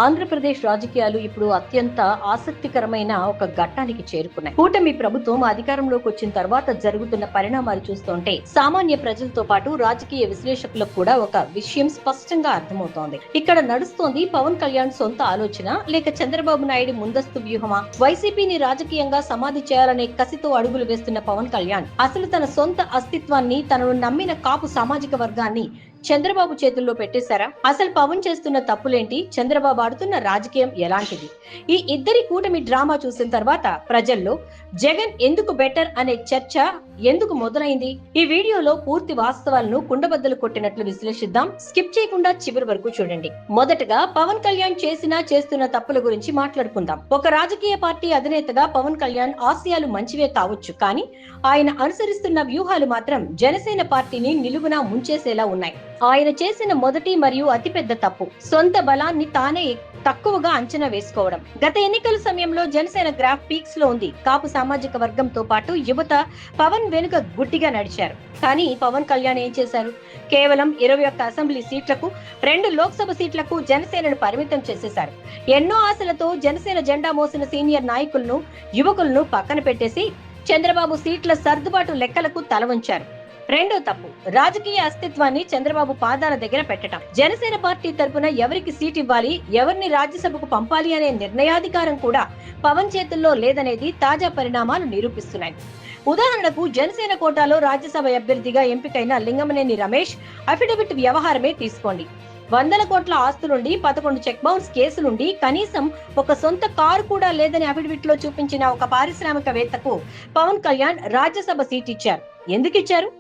ఆంధ్రప్రదేశ్ రాజకీయాలు ఇప్పుడు అత్యంత ఆసక్తికరమైన ఒక ఘట్టానికి చేరుకున్నాయి. కూటమి ప్రభుత్వం అధికారంలోకి వచ్చిన తర్వాత జరుగుతున్న పరిణామాలు చూస్తుంటే సామాన్య ప్రజలతో పాటు రాజకీయ విశ్లేషకులకు కూడా ఒక విషయం స్పష్టంగా అర్థమవుతోంది. ఇక్కడ నడుస్తోంది పవన్ కళ్యాణ్ సొంత ఆలోచన లేక చంద్రబాబు నాయుడు ముందస్తు వ్యూహమా? వైసీపీని రాజకీయంగా సమాధి చేయాలనే కసితో అడుగులు వేస్తున్న పవన్ కళ్యాణ్ అసలు తన సొంత అస్తిత్వాన్ని, తనను నమ్మిన కాపు సామాజిక వర్గాన్ని చంద్రబాబు చేతుల్లో పెట్టేశారా? అసలు పవన్ చేస్తున్న తప్పులేంటి? చంద్రబాబు ఆడుతున్న రాజకీయం ఎలాంటిది? ఈ ఇద్దరి కూటమి డ్రామా చూసిన తర్వాత ప్రజల్లో జగన్ ఎందుకు బెటర్ అనే చర్చ ఎందుకు మొదలైంది? ఈ వీడియోలో పూర్తి వాస్తవాలను కుండబద్దలు కొట్టినట్లు విశ్లేషిద్దాం. స్కిప్ చేయకుండా చివరి వరకు చూడండి. మొదటగా పవన్ కళ్యాణ్ చేస్తున్న తప్పుల గురించి మాట్లాడుకుందాం. ఒక రాజకీయ పార్టీ అధినేతగా పవన్ కళ్యాణ్ ఆశయాలు మంచివే కావచ్చు, కానీ ఆయన అనుసరిస్తున్న వ్యూహాలు మాత్రం జనసేన పార్టీని నిలువునా ముంచేసేలా ఉన్నాయి. ఆయన చేసిన మొదటి మరియు అతిపెద్ద తప్పు సొంత బలాన్ని తానే తక్కువగా అంచనా వేసుకోవడం. గత ఎన్నికల సమయంలో జనసేన గ్రాఫ్ పీక్స్ లో ఉంది. కాపు సామాజిక వర్గంతో పాటు యువత పవన్ వెనుక గుడ్డిగా నడిచారు. కానీ పవన్ కళ్యాణ్ ఏం చేశారు? కేవలం 21 అసెంబ్లీ సీట్లకు, 2 లోక్సభ సీట్లకు జనసేనను పరిమితం చేసేశారు. ఎన్నో ఆశలతో జనసేన జెండా మోసిన సీనియర్ నాయకులను, యువకులను పక్కన పెట్టేసి చంద్రబాబు సీట్ల సర్దుబాటు లెక్కలకు తల వంచారు. రెండో తప్పు రాజకీయ అస్తిత్వాన్ని చంద్రబాబు పాదాల దగ్గర పెట్టడం. జనసేన పార్టీ తరపున ఎవరికి సీట్ ఇవ్వాలి, ఎవరిని రాజ్యసభకు పంపాలి అనే నిర్ణయాధికారం కూడా పవన్ చేతుల్లో లేదనేది తాజా పరిణామాలు నిరూపిస్తున్నాయి. ఉదాహరణకు జనసేన కోటాలో రాజ్యసభ అభ్యర్థిగా ఎంపికైన లింగమనేని రమేష్ అఫిడవిట్ వ్యవహారమే తీసుకోండి. 100 కోట్ల ఆస్తులుండి 11 చెక్ బౌన్స్ కేసులుండి కనీసం ఒక సొంత కారు కూడా లేదని అఫిడవిట్ లో చూపించిన ఒక పారిశ్రామికవేత్తకు పవన్ కళ్యాణ్ రాజ్యసభ సీట్ ఇచ్చారు. ఎందుకు ఇచ్చారు?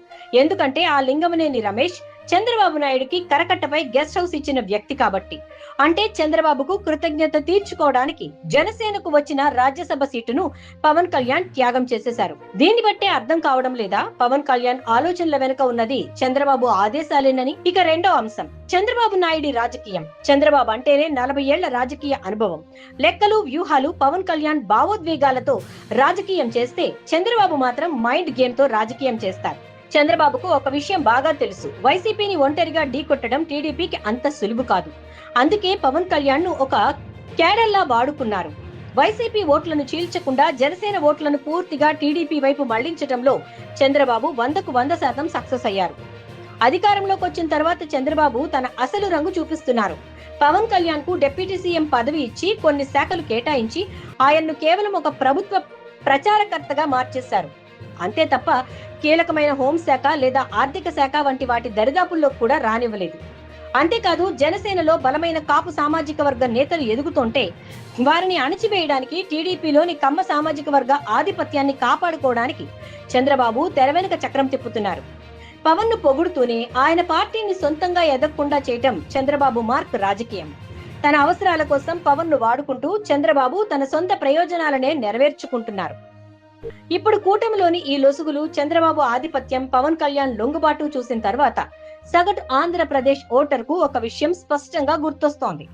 ఎందుకంటే ఆ లింగమనేని రమేష్ చంద్రబాబు నాయుడుకి కరకట్టపై గెస్ట్ హౌస్ ఇచ్చిన వ్యక్తి కాబట్టి. అంటే చంద్రబాబుకు కృతజ్ఞత తీర్చుకోవడానికి జనసేనకు వచ్చిన రాజ్యసభ సీటును పవన్ కళ్యాణ్ త్యాగం చేసేశారు. దీన్ని బట్టే అర్థం కావడం లేదా పవన్ కళ్యాణ్ ఆలోచనల వెనుక ఉన్నది చంద్రబాబు ఆదేశాలేనని? ఇక రెండో అంశం చంద్రబాబు నాయుడి రాజకీయం. చంద్రబాబు అంటేనే 40 ఏళ్ల రాజకీయ అనుభవం, లెక్కలు, వ్యూహాలు. పవన్ కళ్యాణ్ భావోద్వేగాలతో రాజకీయం చేస్తే చంద్రబాబు మాత్రం మైండ్ గేమ్ తో రాజకీయం చేస్తారు. చంద్రబాబుకు ఒక విషయం బాగా తెలుసు, వైసీపీని ఒంటరిగా ఢీకొట్టడం టీడీపీకి అంత సులువు కాదు. అందుకే పవన్ కళ్యాణ్ ను ఒక క్యాడర్లా వాడుకున్నారు. వైసీపీ ఓట్లను చీల్చకుండా జనసేన ఓట్లను పూర్తిగా టీడీపీ వైపు మళ్లించడంలో చంద్రబాబు 100కు 100% సక్సెస్ అయ్యారు. అధికారంలోకి వచ్చిన తర్వాత చంద్రబాబు తన అసలు రంగు చూపిస్తున్నారు. పవన్ కళ్యాణ్ కు డిప్యూటీ సీఎం పదవి ఇచ్చి కొన్ని శాఖలు కేటాయించి ఆయన్ను కేవలం ఒక ప్రభుత్వ ప్రచారకర్తగా మార్చేశారు. అంతే తప్ప కీలకమైన హోంశాఖ లేదా ఆర్థిక శాఖ వంటి వాటి దరిదాపుల్లో కూడా రానివ్వలేదు. అంతేకాదు జనసేనలో బలమైన కాపు సామాజిక వర్గ నేతలు ఎదుగుతుంటే వారిని అణచివేయడానికి, టీడీపీలోని కమ్మ సామాజిక వర్గ ఆధిపత్యాన్ని కాపాడుకోవడానికి చంద్రబాబు తెర వెనుక చక్రం తిప్పుతున్నారు. పవన్ ను పొగుడుతూనే ఆయన పార్టీని సొంతంగా ఎదగకుండా చేయటం చంద్రబాబు మార్క్ రాజకీయం. తన అవసరాల కోసం పవన్ ను వాడుకుంటూ చంద్రబాబు తన సొంత ప్రయోజనాలనే నెరవేర్చుకుంటున్నారు. ఇప్పుడు కూటమిలోని ఈ లొసుగులు, చంద్రబాబు ఆధిపత్యం, పవన్ కళ్యాణ్ లొంగుబాటు చూసిన తర్వాత సగటు ఆంధ్రప్రదేశ్ ఓటర్కు ఒక విషయం స్పష్టంగా గుర్తొస్తోంది.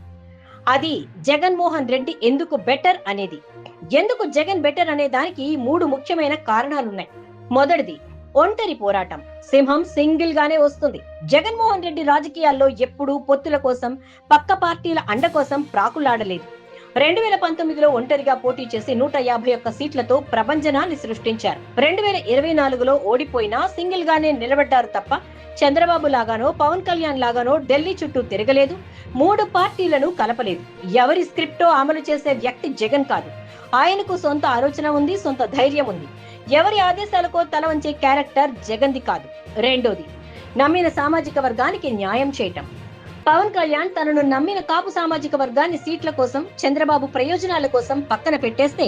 అది జగన్మోహన్ రెడ్డి ఎందుకు బెటర్ అనేది. ఎందుకు జగన్ బెటర్ అనే దానికి 3 ముఖ్యమైన కారణాలున్నాయి. మొదటిది ఒంటరి పోరాటం. సింహం సింగిల్ గానే వస్తుంది. జగన్మోహన్ రెడ్డి రాజకీయాల్లో ఎప్పుడూ పొత్తుల కోసం, పక్క పార్టీల అండ కోసం ప్రాకులాడలేదు. 2019లో ఒంటరిగా పోటీ చేసి 151 సీట్లతో ప్రభంజనాన్ని సృష్టించారు. 2024లో ఓడిపోయినా సింగిల్ గానే నిలబడ్డారు తప్ప చంద్రబాబు లాగానో, పవన్ కళ్యాణ్ లాగానో ఢిల్లీ చుట్టూ తిరగలేదు. 3 పార్టీలను కలపలేదు. ఎవరి స్క్రిప్టో అమలు చేసే వ్యక్తి జగన్ కాదు. ఆయనకు సొంత ఆలోచన ఉంది, సొంత ధైర్యం ఉంది. ఎవరి ఆదేశాలకో తల వంచే క్యారెక్టర్ జగన్ది కాదు. రెండోది నమ్మిన సామాజిక వర్గానికి న్యాయం చేయటం. పవన్ కళ్యాణ్ తనను నమ్మిన కాపు సామాజిక వర్గాన్ని సీట్ల కోసం, చంద్రబాబు ప్రయోజనాల కోసం పక్కన పెట్టేస్తే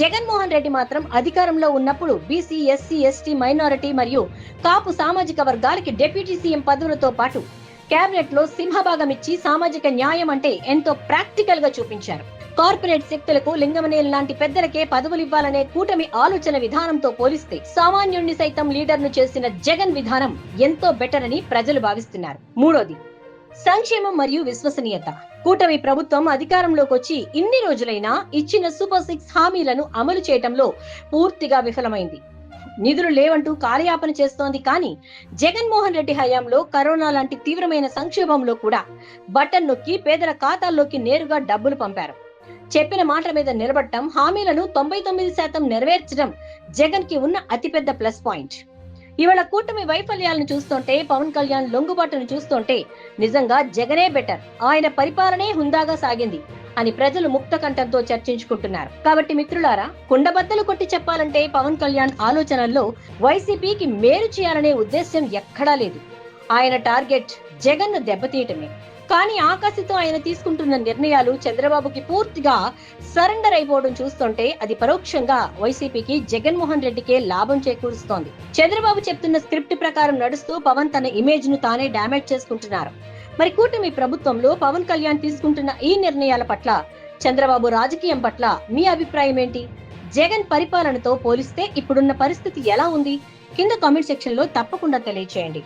జగన్మోహన్ రెడ్డి మాత్రం అధికారంలో ఉన్నప్పుడు బీసీ, ఎస్సీ, ఎస్టీ, మైనారిటీ మరియు కాపు సామాజిక వర్గాలకి డిప్యూటీ సీఎం పదవులతో పాటు కేబినెట్ లో సింహభాగం ఇచ్చి సామాజిక న్యాయం అంటే ఎంతో ప్రాక్టికల్ గా చూపించారు. కార్పొరేట్ శక్తులకు, లింగమనేని లాంటి పెద్దలకే పదవులివ్వాలనే కూటమి ఆలోచన విధానంతో పోలిస్తే సామాన్యుణ్ణి సైతం లీడర్ ను చేసిన జగన్ విధానం ఎంతో బెటర్ అని ప్రజలు భావిస్తున్నారు. మూడోది సంక్షేమం మరియు విశ్వసనీయత. కూటమి ప్రభుత్వం అధికారంలోకి వచ్చి ఇన్ని రోజులైనా ఇచ్చిన సూపర్ 6 హామీలను అమలు చేయటంలో పూర్తిగా విఫలమైంది. నిధులు లేవంటూ కాలయాపన చేస్తోంది. కానీ జగన్మోహన్ రెడ్డి హయాంలో కరోనా లాంటి తీవ్రమైన సంక్షోభంలో కూడా బటన్ నొక్కి పేదల ఖాతాల్లోకి నేరుగా డబ్బులు పంపారు. చెప్పిన మాట మీద నిలబడటం, హామీలను 99% నెరవేర్చడం జగన్ కి ఉన్న అతిపెద్ద ప్లస్ పాయింట్. ఇవాళ కూటమి వైఫల్యాలను చూస్తుంటే, పవన్ కళ్యాణ్ లొంగుబాటును చూస్తుంటే నిజంగా జగనే బెటర్, ఆయన పరిపాలనే హుందాగా సాగింది అని ప్రజలు ముక్త కంఠంతో చర్చించుకుంటున్నారు. కాబట్టి మిత్రులారా, కుండబద్దలు కొట్టి చెప్పాలంటే పవన్ కళ్యాణ్ ఆలోచనల్లో వైసీపీకి మేలు చేయాలనే ఉద్దేశ్యం ఎక్కడా లేదు. ఆయన టార్గెట్ జగన్ ను దెబ్బతీయటమే. కానీ ఆకాశతో ఆయన తీసుకుంటున్న నిర్ణయాలు చంద్రబాబుకి పూర్తిగా సరెండర్ అయిపోవడం చూస్తుంటే అది పరోక్షంగా వైసీపీకి జగన్మోహన్ రెడ్డికే లాభం చేకూరుస్తోంది. చంద్రబాబు చెప్తున్న స్క్రిప్ట్ ప్రకారం నడుస్తూ పవన్ తన ఇమేజ్ ను తానే డ్యామేజ్ చేసుకుంటున్నారు. మరి కూటమి ప్రభుత్వంలో పవన్ కళ్యాణ్ తీసుకుంటున్న ఈ నిర్ణయాల పట్ల, చంద్రబాబు రాజకీయం పట్ల మీ అభిప్రాయం ఏంటి? జగన్ పరిపాలనతో పోలిస్తే ఇప్పుడున్న పరిస్థితి ఎలా ఉంది? కింద కామెంట్ సెక్షన్ లో తప్పకుండా తెలియజేయండి.